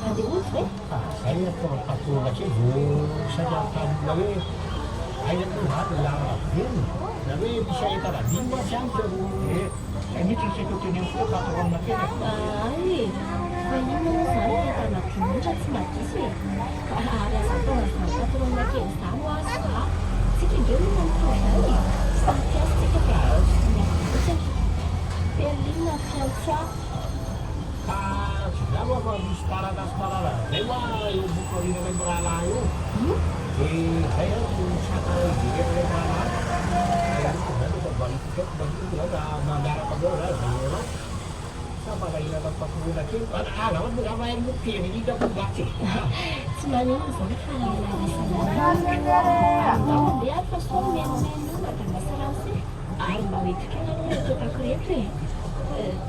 Ada ultra? Saya kalau aku baca saja akan ayat Tuhan dalam Al-Quran. Tapi bisa kita dah lima jam terus. Ini cerita tu yang aku kata orang makin. Ai, kayaknya saya kita nak pinjam semati sih. Ada satu orang makin sama sah. Sikit dulu nanti lagi. Statistik apa? Macam Berliner Felsa. Sudah apa separah. Dewa yang buka di dalam beralayu. Saya tu sangat dia boleh beralayu. Saya tu balik tiket bagi dah bandar apa dah. Sama lagi dalam pakai lagi. Lawan berapa yang mungkin ini dah berbaca. Sebenarnya saya kalau lagi sana. Namun dia pasal menu macam masalah sih. Ai mau itu kan ada kita kerja.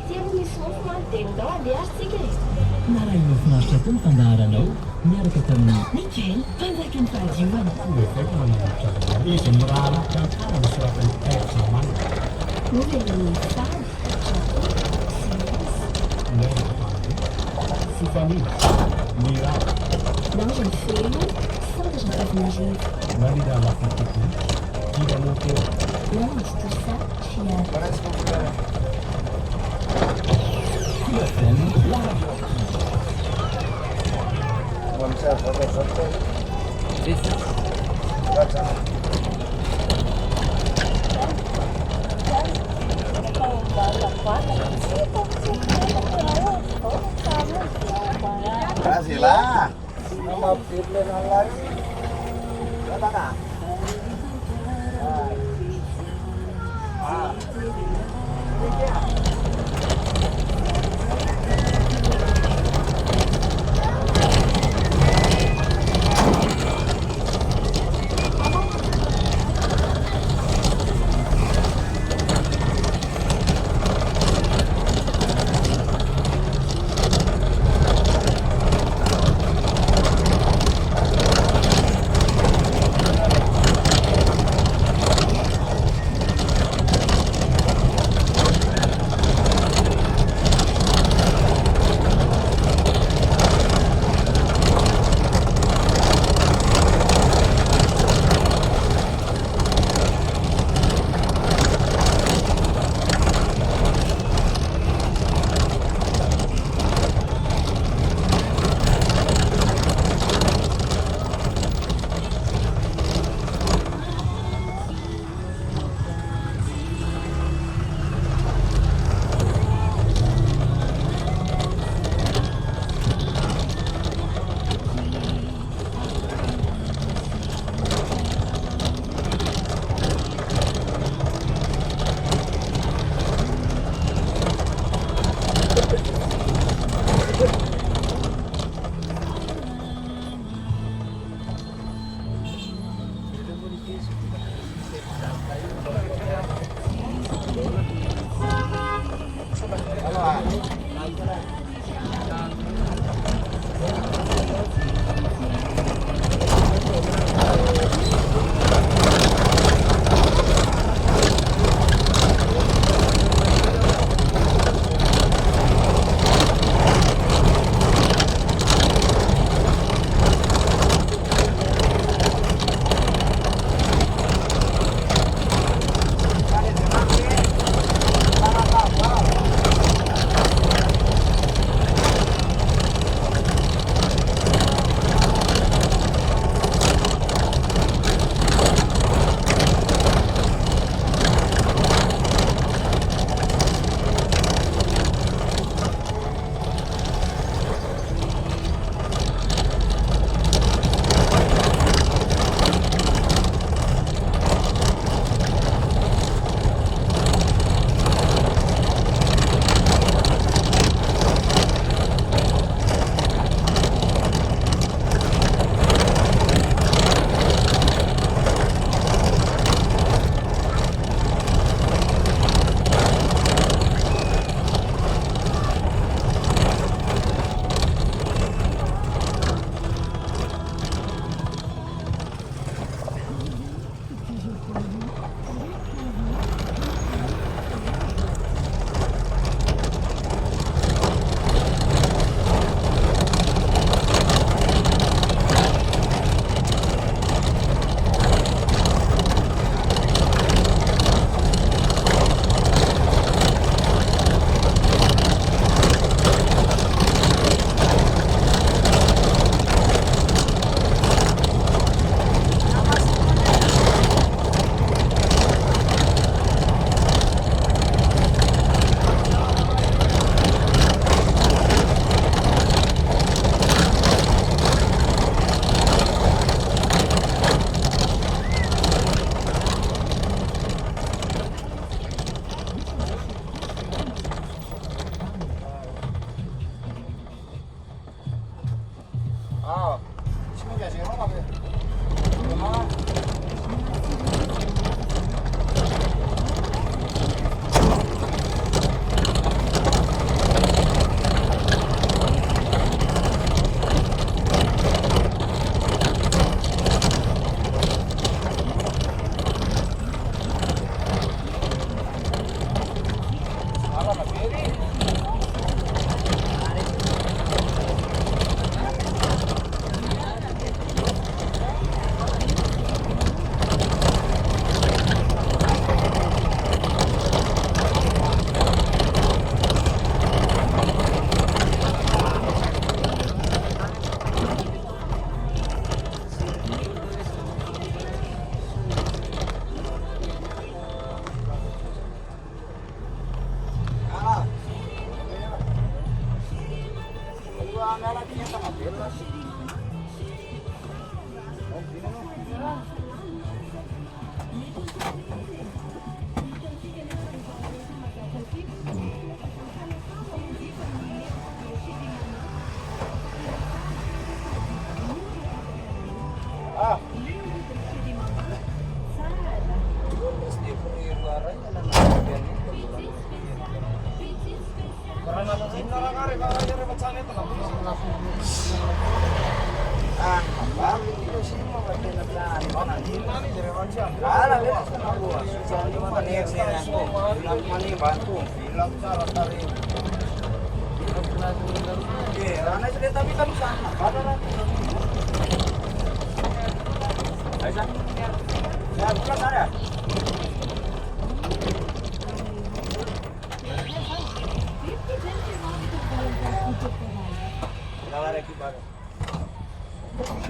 Tiada misalnya tenda dia sih. Narai mafinaritra koa ny fandaharanao miaraka tamin'ny Mikael, panjakan fahajiona. Saya pun nak izy mirahatra tsara misy raha tena samana. Nouvelle femme. Sy famille mira Não, gente, filho. Sabe que a gente vai fingir? manira lafitiko dia motor. Não, mas tu sabe, tia. Kasih lah. Nama pilihan lagi. Kata tak? Ah, sini aja sih, apa ya?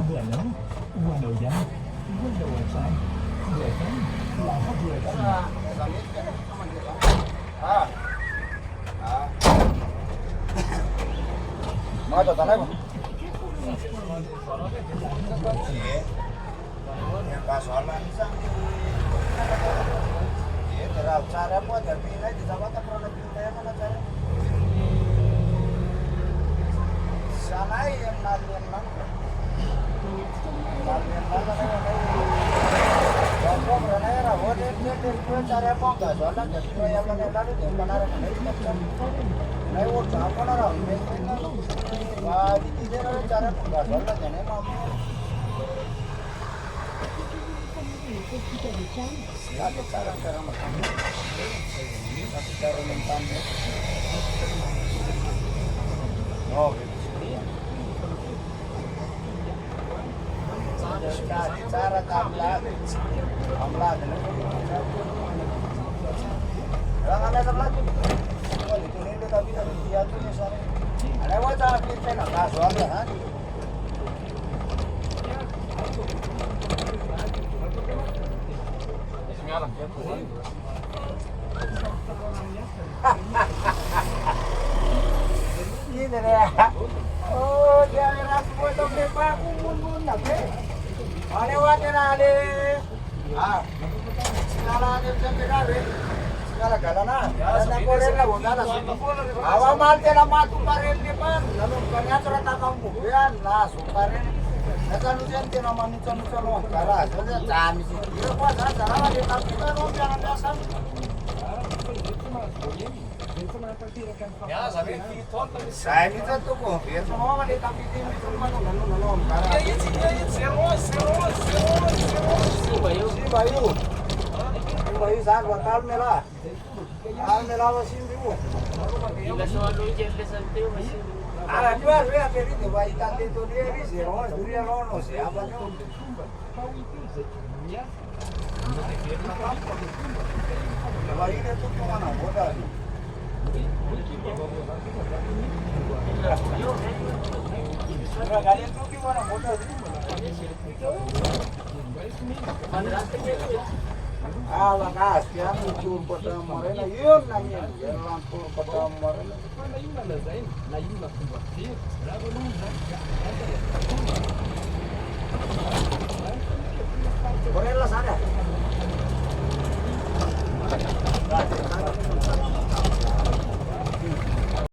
Vừa nóng, vừa nổi gió, vừa đầu xoay, vừa sống, là nó vừa Nói cho tao đấy mà. Bà soal lah bisa. Iya, cara cara buat tapi ini di Jawa tak pernah kita mana cara. Sana yang nalian nang. Nalian nang ada. Kalau pernah era, dia cara apa enggak? Soalnya jadi yang mana lalu yang mana ada नहीं वो चापा ना रहा मैं ना वाह इधर वाले चारा पंगा चलना जाने मामू यार ये चारा चारा मत सभी चारा मंतान में नो चारा कामला हमला देने रंगाने सबला itu ini tapi dia tuh misalnya ada wajah kita nak soalnya kan ini deh oh dia ras buat apa kumun nak ada wajah ada segala ada segala Kala kala na, na kore na wala na. Awa mal te na matuparin di pan, lalu kanya tra takang buyan na suparin. Nakalujan te na manucan no kara, jadi jami si. Iyo pa sa sara di tapi kan om jangan dasar. Ya, sabi saya itu tuh kok, ya semua di tapi di cuma nanu kara. Ya, zero. Si Bayu. Bayu saan bakal mela. Mela mesin dulu. Jual dia beri tu bayi tadi tu dia ni zero, dia lono siapa tu. Bayi dia tu mana bodoh. Kalian tu gimana bodoh? Lakas, ya muncul kota Morena, yun namanya, lampu kota Morena.